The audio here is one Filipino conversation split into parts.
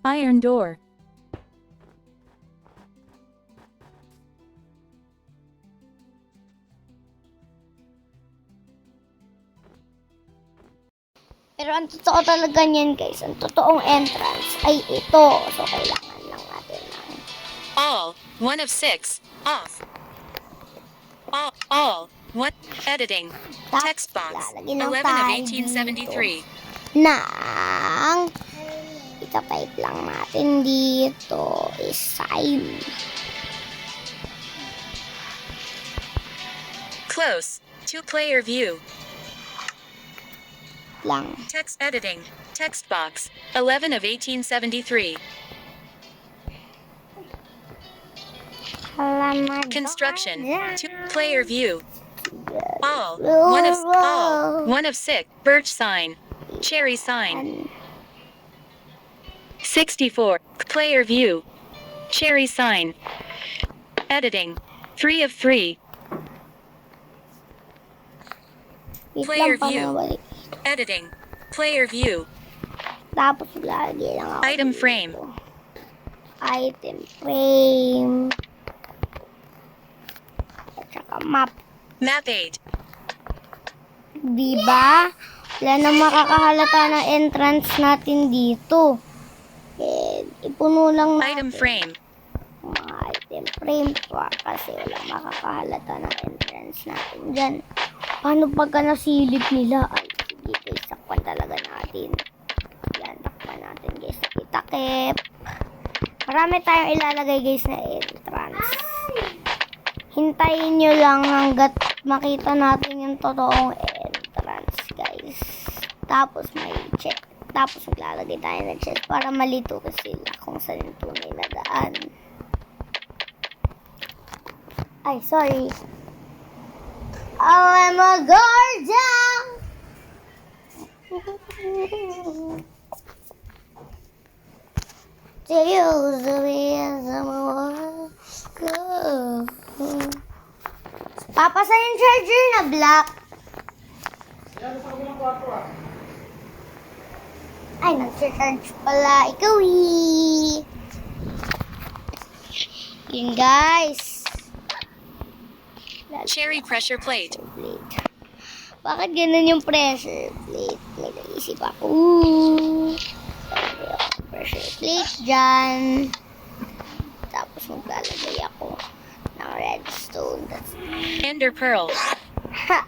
Iron door. Pero ang totoo talaga niyan guys, ang totoong entrance ay ito. So, kailangan lang natin ng All. 1 of 6. Off. All. What? Editing. Text box. lalagyan ng 11 of tayo 1873. ng itatype lang natin dito is sign. Close. 2-player view. Lang. Text editing. Text box. 11 of 1873. Construction. 2-player view. All. 1 of 6. Birch sign. Cherry sign. 64. Player view. Cherry sign. Editing. 3 of 3. Player view. Editing. Player view. Tapos lagi lang ako Item dito. frame. Item frame. At saka map. Map 8. Diba? Wala na makakahalata ng entrance natin dito. And ipuno lang Item natin frame. mga item frame pa kasi walang makakahalata ng entrance natin dyan. Paano pagka nasilip nila? Ay, sige guys, sakpan talaga natin. Yan, takpan natin guys. Itakip. Marami tayong ilalagay guys na entrance. Hintayin nyo lang hanggat makita natin yung totoong entrance guys. Tapos may check. Tapos maglalagay tayo ng check para malito sila kung saan yung tunay na daan. Ay, sorry. Oh, I'm a guardian. To use the way someone go. Papa, saan yung charger na black? Ay, nag-charge pala. Ikaw, yun, guys. Cherry pressure plate. Bakit ganun yung pressure plate? May naisip ako. Pressure plate dyan. Tapos maglalagay ako ng redstone. That's Ender pearl. ha!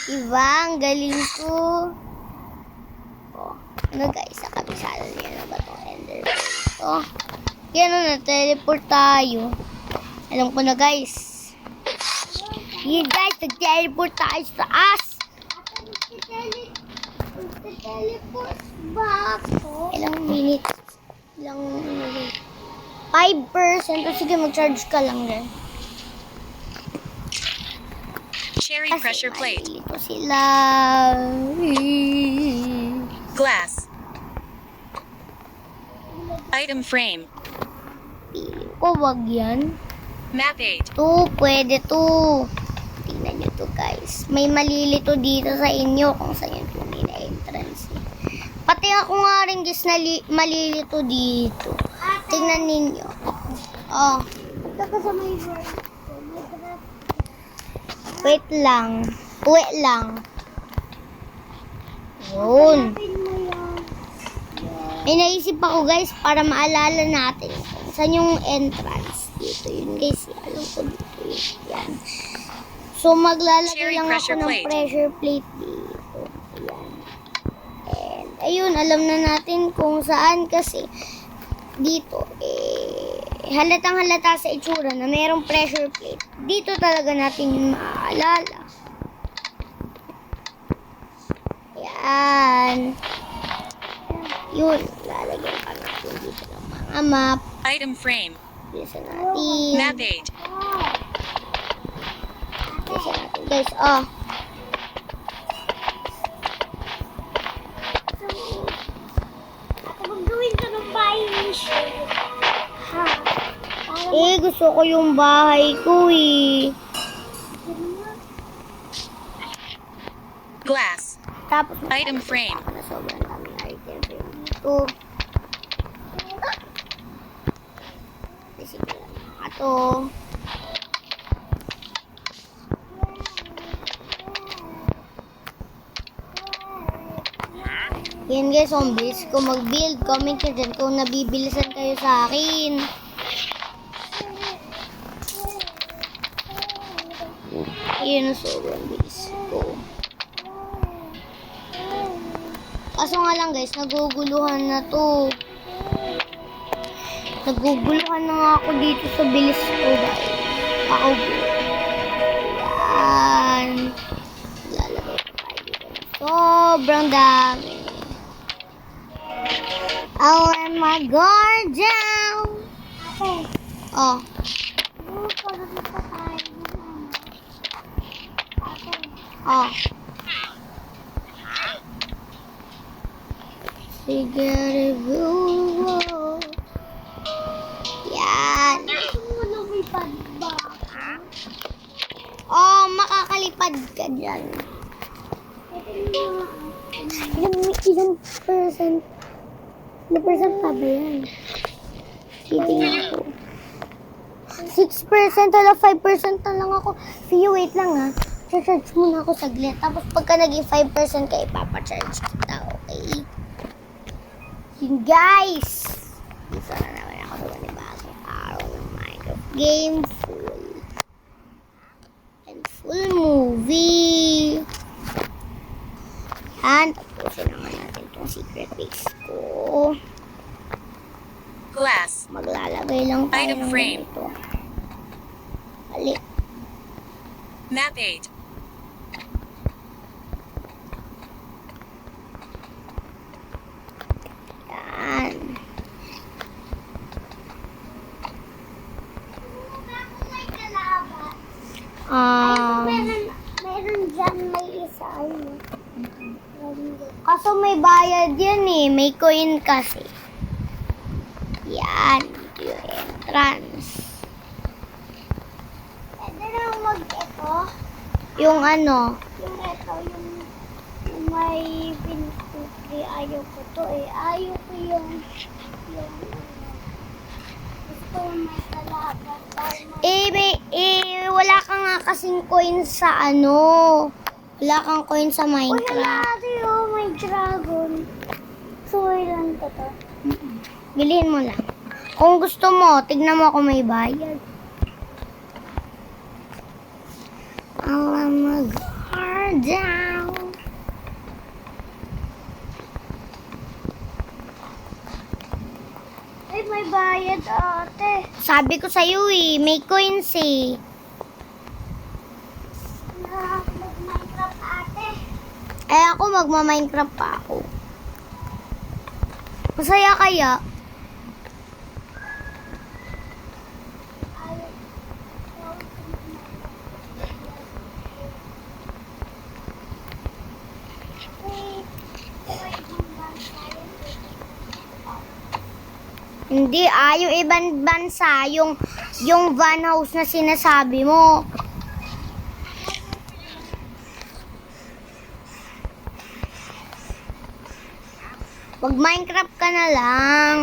Diba? Ang galing ko. Oh, ano guys? Sa kabisado niya na ba itong ender pearl? Oh, yan na, teleport tayo. Alam ko na guys. Yun guys, nag-teleport tayo sa taas. Nag-teleport ba ako? Ilang minutes? Ilang minutes? 5%. O sige, mag-charge ka lang rin. Cherry pressure plate. Ito sila. Glass. Item frame. Piling ko, wag yan. Map 8. To, pwede to. Tingnan nyo to guys. May malilito dito sa inyo kung saan yung tunay na entrance. Pati ako nga rin guys na malilito dito. Tingnan ninyo. Oh. Wait lang. Wait lang. Yun. May naisip ako guys para maalala natin kung saan yung entrance. Dito yun guys. Alam ko dito yun. Yan. So maglalagay lang ako ng pressure plate dito. Ayan. And ayun, alam na natin kung saan kasi dito halatang halata sa itsura na mayroong pressure plate. Dito talaga natin yung maaalala. Ayan. Yun, lalagyan pa natin dito ng mga map. Item frame. Bisa natin. Map 8. Bisa natin guys. Oh. Magawin ka ng bahay ni ha? Gusto ko yung bahay ko Glass. Tapos Item frame. na sobrang daming item frame dito. dito. Yan guys, zombies. Kung mag-build, comment nyo dyan kung nabibilisan kayo sa akin. Yun, sobrang bilis ko. Kaso nga lang guys, naguguluhan na to. Naguguluhan na nga ako dito sa bilis ko guys. Ako. Yan. Lalagay ko tayo dito. Sobrang dami. Oh, and my guard down. Oh. Oh. Sige, review. Yan. Oh, makakalipad ka dyan. Ilang percent? Ilang percent pa ba yan? Titingnan ko. 6% wala 5% na lang ako. Fee, wait lang ha. Charge muna ako saglit. Tapos pagka naging 5% ka, ipapacharge kita. Okay? Yun guys! Dito na naman ako sa panibagong araw ng Minecraft game. Full movie. And tapusin naman natin itong secret base ko. Glass. Maglalagay lang tayo Item ng frame. ganito. Ali. Map 8. Yan. Meron dyan may isa. Kaso may bayad yan eh. May coin kasi. Yan. Yung entrance. Pwede na mag-ito? Yung ano? Yung ito, yung may pinutri. Ayaw ko to eh. Ayaw ko yung gusto may talaga. Wala ka nga kasing coin sa ano. Wala kang coin sa Minecraft. Wala natin may dragon. So, ilan ko to? Bilhin mo lang. Kung gusto mo, tignan mo kung may bayad. I'll mag-hard down. Ay, may bayad ate. Sabi ko sa'yo eh, may coins eh. Mag-Minecraft ate. Eh ako magma-Minecraft pa ako. Masaya kaya? Hindi, yung ibang bansa, yung van house na sinasabi mo. Mag-Minecraft ka na lang.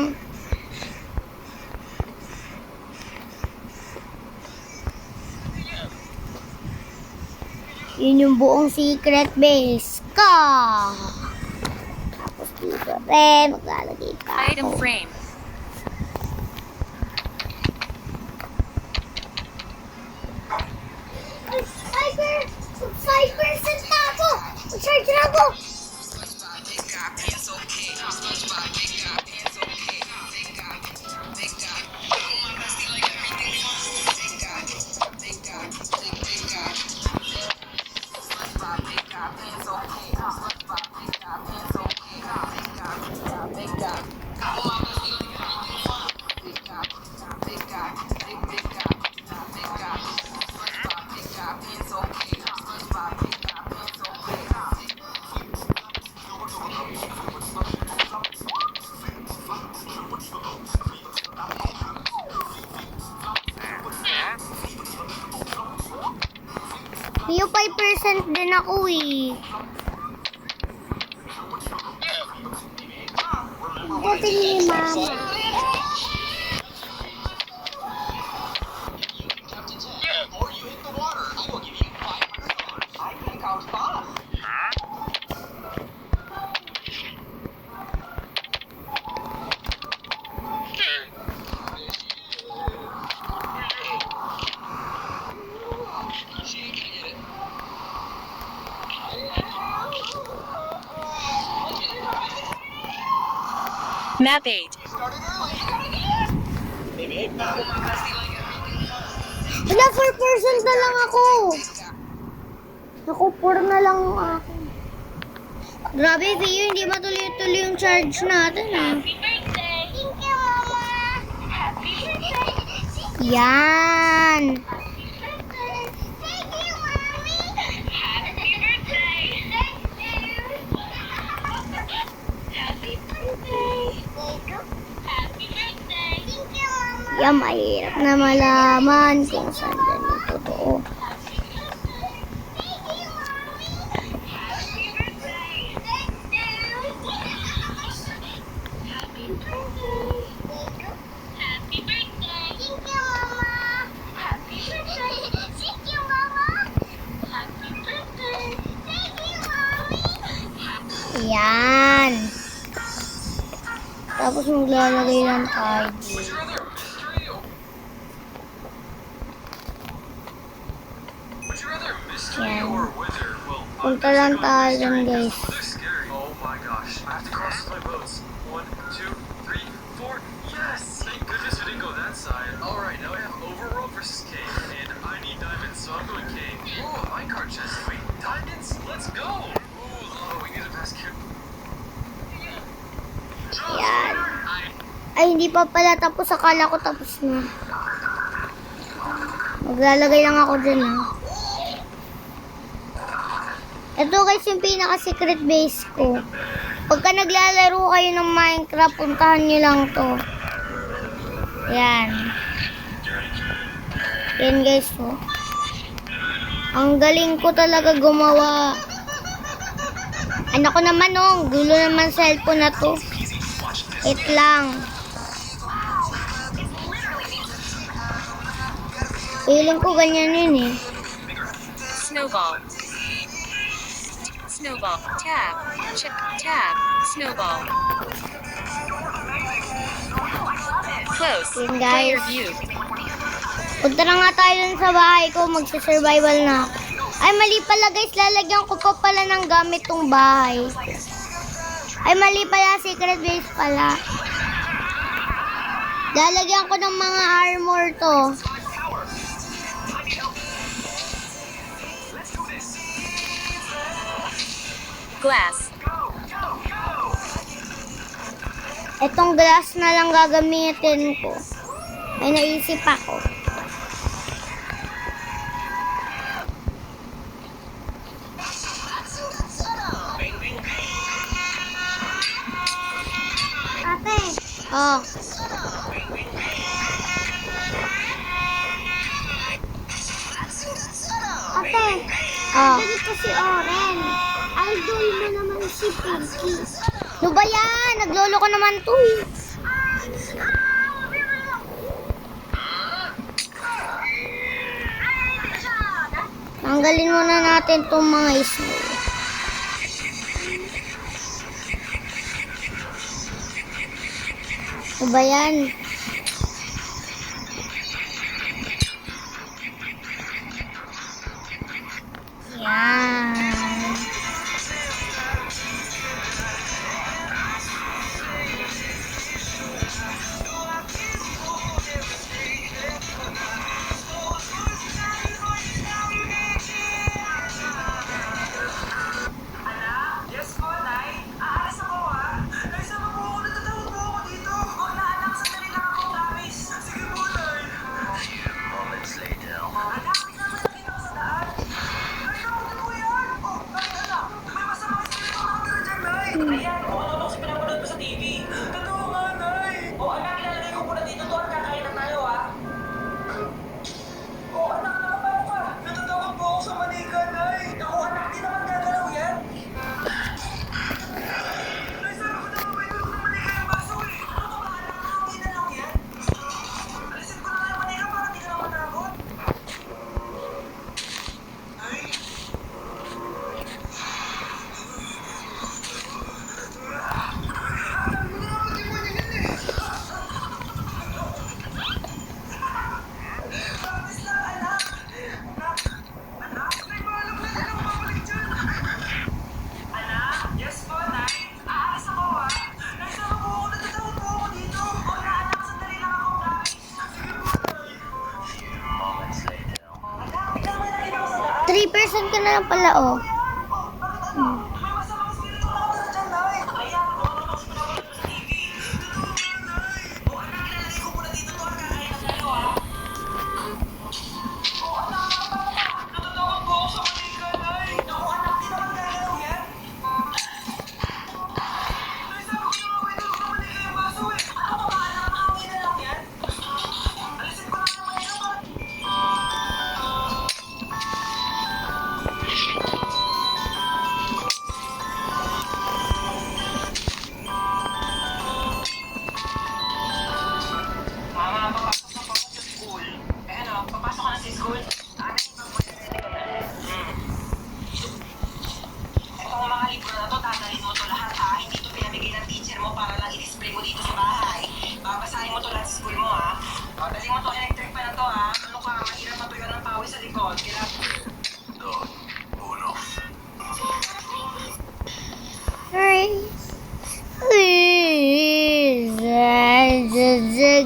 Yun yung buong secret base ko. Tapos dito rin, maglalagay pa Item ako. frame. Five% na ako! Mag-charge na ako! Yung 5% din ako eh. Buti ni Mama. Map 8. Wala, 4% na lang ako. Naku, 4 na lang ako. Grabe, Vio, hindi matuloy-tuloy yung charge natin, ah. Yan. Yan, mahirap na malaman kung saan yan yung totoo. Yan. Tapos maglalagay lang tayo dito. Yan. Punta lang tayo dyan, guys. Oh my gosh, I have to cross my boats. 1, 2, 3, 4. Yes! Thank goodness we didn't go that side. Alright, now we have overworld versus cave. And I need diamonds, so I'm going cave. Ooh, a minecart chest. Wait, diamonds? Let's go! Ooh, we need a basket. Yan. Ay, hindi pa pala tapos. Akala ko tapos na. Maglalagay lang ako dyan, ha. Ito guys yung pinaka-secret base ko. Pagka naglalaro kayo ng Minecraft, puntahan nyo lang to. Yan. Yan guys, oh. Ang galing ko talaga gumawa. Anak ko naman, oh. Gulo naman cellphone na to. Wait lang. Feeling ko ganyan yun, eh. Snowball. Snowball. Tab. Check. Tab. Snowball. Close. Yun, guys. Player view. Punta na nga tayo dun sa bahay ko. Magsa-survival na. Ay, mali pala guys. Lalagyan ko pa pala ng gamit tong bahay. Ay, mali pala. Secret base pala. Lalagyan ko ng mga armor to. Glass. Etong glass na lang gagamitin ko. May naisip ako. Ate. Oh. Ate. Oh. Dito si Oren. Idol mo naman si Pinky. Ano ba yan? Naglolo ko naman to, eh. Tanggalin muna natin itong mga snow. Ano ba yan? Yan. Yes po, Nay. Aalis ako, ah. Nay, sama mo ako. Natatawag mo ako dito. Oh, naanak sa kanila na lang pala, oh.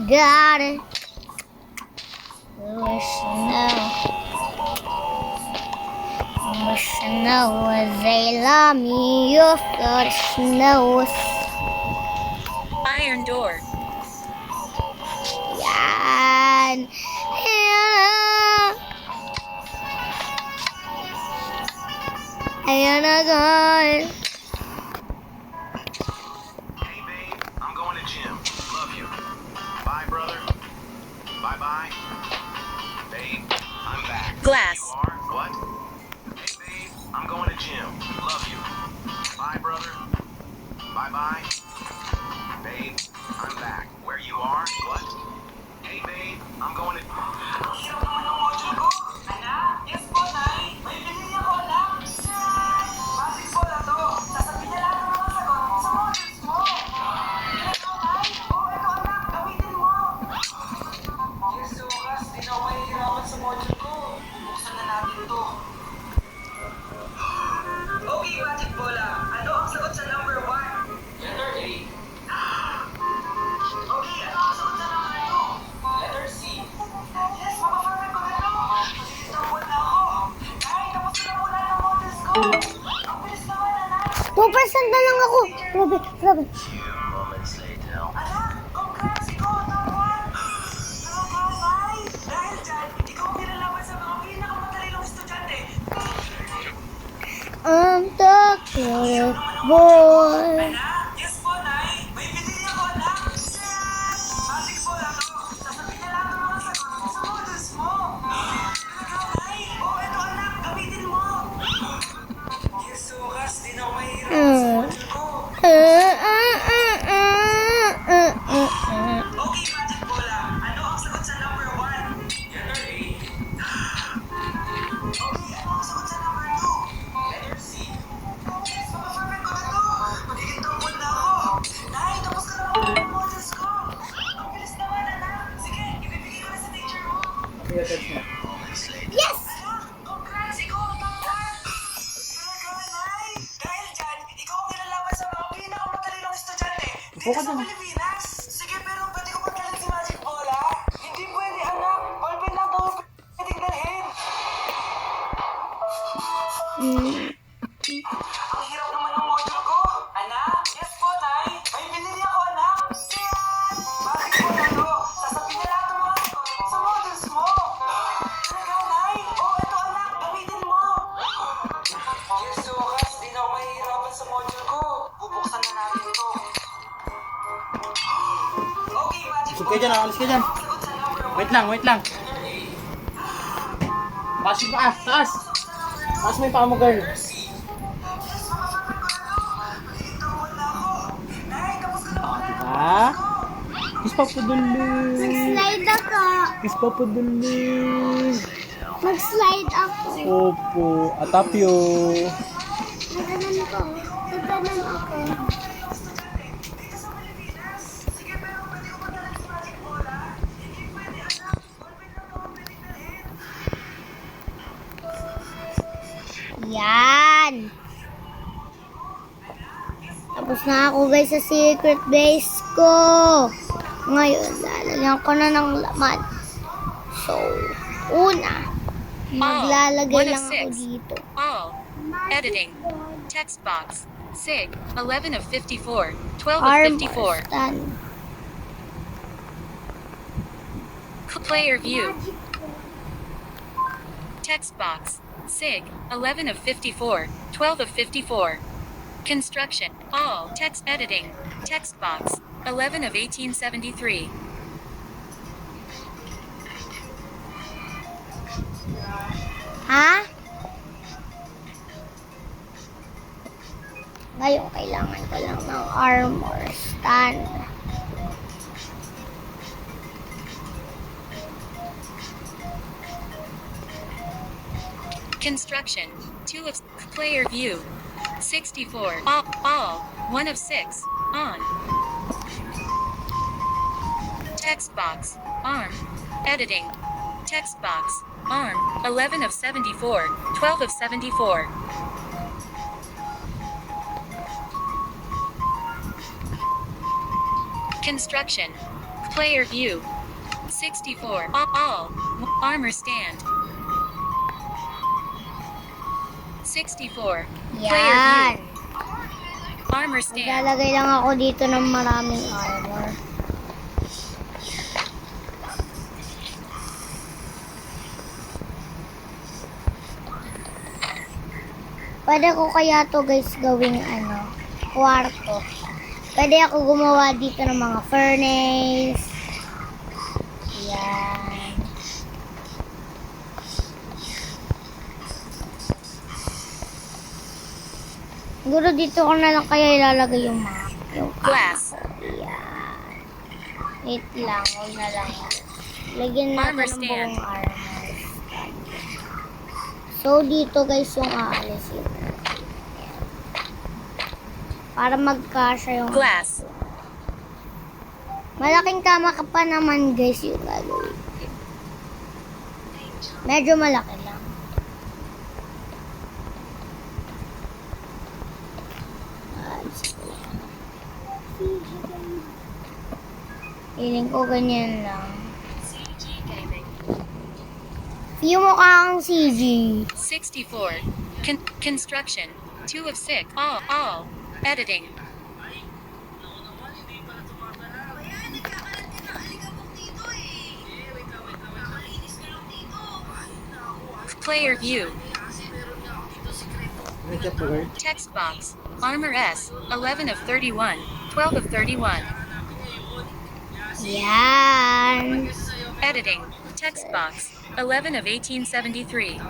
Got it. Snow as they love me, you've got snow. Iron door. Yan. Ayan na, guys. Hey, babe, I'm going to gym. Love you. Bye, brother. Bye-bye. Babe, I'm back. Glass. You are? What? Hey, babe, I'm going to gym. Love you. Bye, brother. Bye-bye. Babe, I'm back. Where you are? What? Hey, babe, I'm going to... Hirap naman ng module ko. Anak, yes po, Nay. May bilhin ako, anak. Magic po na to. Sasabihin niya lahat ng mga sagot sa modules mo. Ito, Nay. Oh, ito, anak. Gamitin mo. Yes, Lucas. Di na ako mahihirapan sa module ko. Buksan na natin to. Okay, Magic Bola. Ano ang sagot sa number 1? Letter A. Okay, ano ang sagot sa number 2? Letter C. Yes, mapaperfect ko na to. Mag-iitabot na ako. Ay, tapos na muna ng models ko. Ang bilis naman, anak. 2% na lang ako. Grabe, grabe. Few moments later. Anak, congrats, ikaw ang top 1. Talaga, Nay. Dahil dyan, ikaw ang nilalaban sa mga pinakamatalilong estudyante. I'm the good boy. Anak, yes po, Nay. May bilhin ako, anak. Magic po na to. Sasabihin na lahat ng mga sagot sa models mo. Talaga, Nay. Oh, ito, anak. Gamitin mo. Yes, Lucas. Di na ako mahihirapan sa module ko. Okay, Magic Bola. Ano ang sagot sa number 1? Letter A. Okay, ano ang sagot sa number 2? Letter C. Yes, mapaperfect ko na to. Magiging tumpon na ako. Nay, tapos ka na ako ng models ko. Ang bilis naman, anak. Sige, ibibigay ko na sa teacher mo. Yes! Anak, congrats. Ikaw ang top 1. Talaga, Nay. Dahil dyan, ikaw ang nilalaban sa mga pinakamatalilong estudyante dito sa Pilipinas. Sige, pero pwede ko pagkalit si Magic Bola? Hindi pwede, anak. Ballpen lang daw pwedeng dalhin. Ang hirap naman ng module ko. Anak, yes po, Nay. May binili ako, anak. Bakit po na to? Sasabihin na lahat ng mga sagot sa modules mo. Talaga, Nay. Oh, ito, anak. Gamitin mo. Yes, Lucas. Di na ako mahihirapan sa module ko. Bubuksan na natin ito. Okay, Magic Alis ka dyan, alis ka dyan. Sagot sa number 1. Wait lang. Taas yung paa, taas. Taas mo yung paa mo, girl. Ah? Kiss papadulog. Mag-slide ako. Kiss papadulog. Mag-slide ako. Opo, atapyo. Naganan ko. Naganan ako. Yan. Tapos na ako guys sa secret base ko. Ngayon, lalagyan ko na ng laman. So, una, Maglalagay 1 of lang ako 6. dito. All. Editing. Text box. Sig. 11 of 54. 12 of Armor 54. stand. Player view. Text box. Sig. 11 of 54. 12 of 54. Construction. All. Text editing. Text box. 11 of 1873. Ha? Ngayon, kailangan ko lang ng armor stand. Construction. 2 of player view. 64. All. 1 of 6. On. Text box. Arm. Editing. Text box. Arm. 11 of 74. 12 of 74. Construction. Player view. 64. All. Armor stand. 64. Player Yan. view. Armor stand. Maglalagay lang ako dito ng maraming armor. Pwede ko kaya to guys gawing kwarto. Pwede ako gumawa dito ng mga furnace. Yan. Siguro dito ko na lang kaya ilalagay yung map. Yung Glass. Yan. Wait lang. Huwag na lang. Lagyan natin Armor ng stand. buong armor. So, dito guys yung aalisin. Yan. Para magkasya yung Glass. malaking kama ka pa naman guys yung gagawin. Medyo malaki lang. Feeling ko ganyan lang. Yung mukha kang CG. 64. Construction. 2 of 6. All. Editing. Player view. May chat ba, girl? Text box. Armor S. 11 of 31. 12 of 31. Yan. Editing. Text box. 11 of 1873.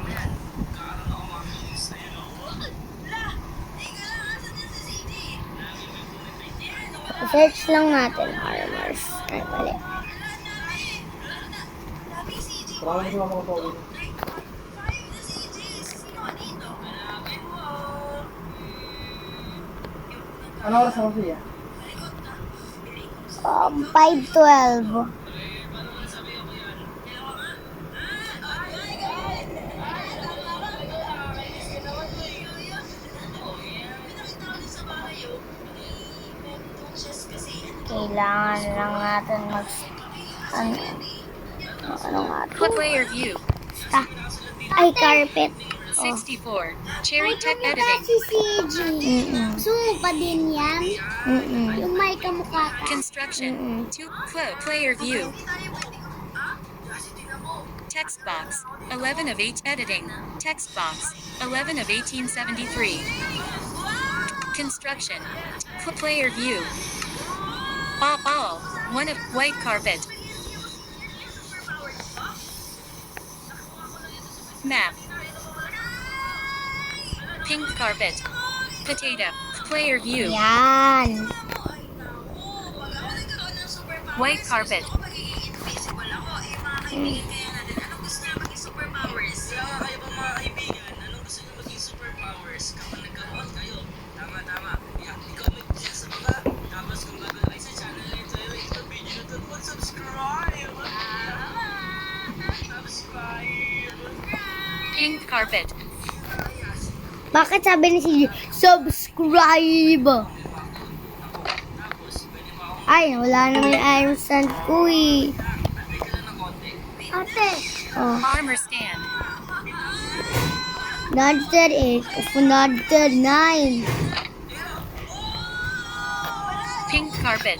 Search lang natin armors. Ay, mali. Parang hindi mo makapagod. Ano oras ako siya? 5:12. Kailangan lang natin ano nga to? Player view. Ay, carpet. 64. Cherry tech editing. Si CG. Gusto mo pa din yan? Yung may kamukha ka. Construction. 2. Player view. Text box. 11 of 8. Editing. Text box. 11 of 1873. Construction. Player view. All. 1 of white carpet. Map. Pink carpet. Potato. Player view. Yan. White carpet. Pink carpet. Bakit sabi ni CG, subscribe? Ay, wala na may iron stand ko eh. Ate. Oh. Armor stand. Another 8 of another 9. Pink carpet.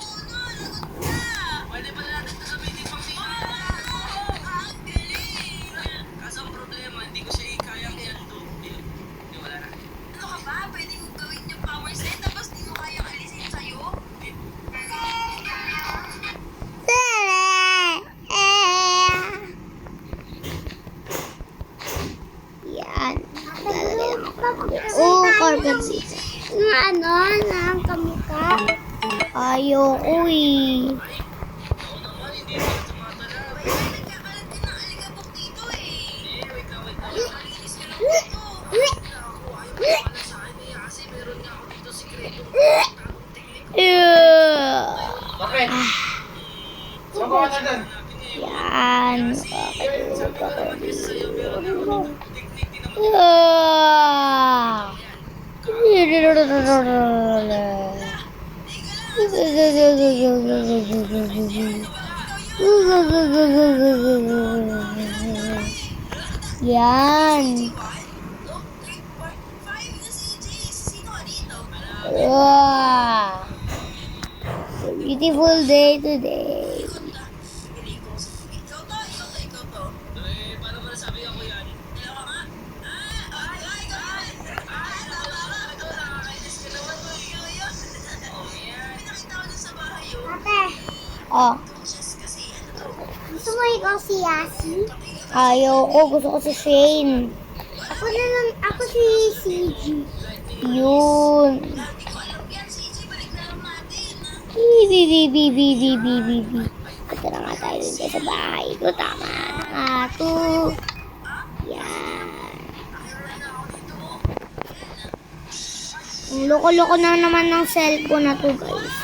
Yan. Lalagay lang ako. Oo, carpet dito. Nang kami ka? Ayoko eh. Bakit? Saan ba ka na dun? Yan. Yan. Wow. Beautiful day today. Oh. Gusto mo ikaw si Yasi? Ayoko. Gusto ko si Shane. Ako si CG. Yun. Bibi. Ito na nga tayo dun sa bahay ko. Tama na nga to. Yan. Ang loko-loko na naman ng cellphone na to, guys.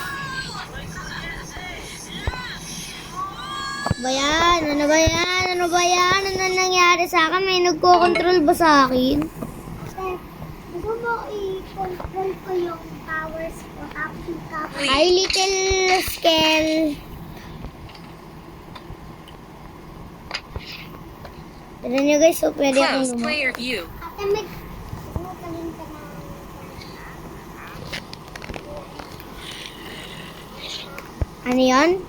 Ano ba yan? Ano nangyari sa akin? May nagko-control ba sa akin? Gusto mo i-control ko yung powers ko? Tapos Hi, little scale. Tignan nyo guys, so pwede akong Close player view. ate, magaling ka na. Ano yan?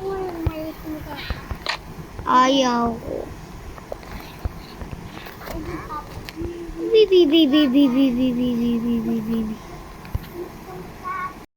Maliit mo ka. Ayaw ko. Bibi.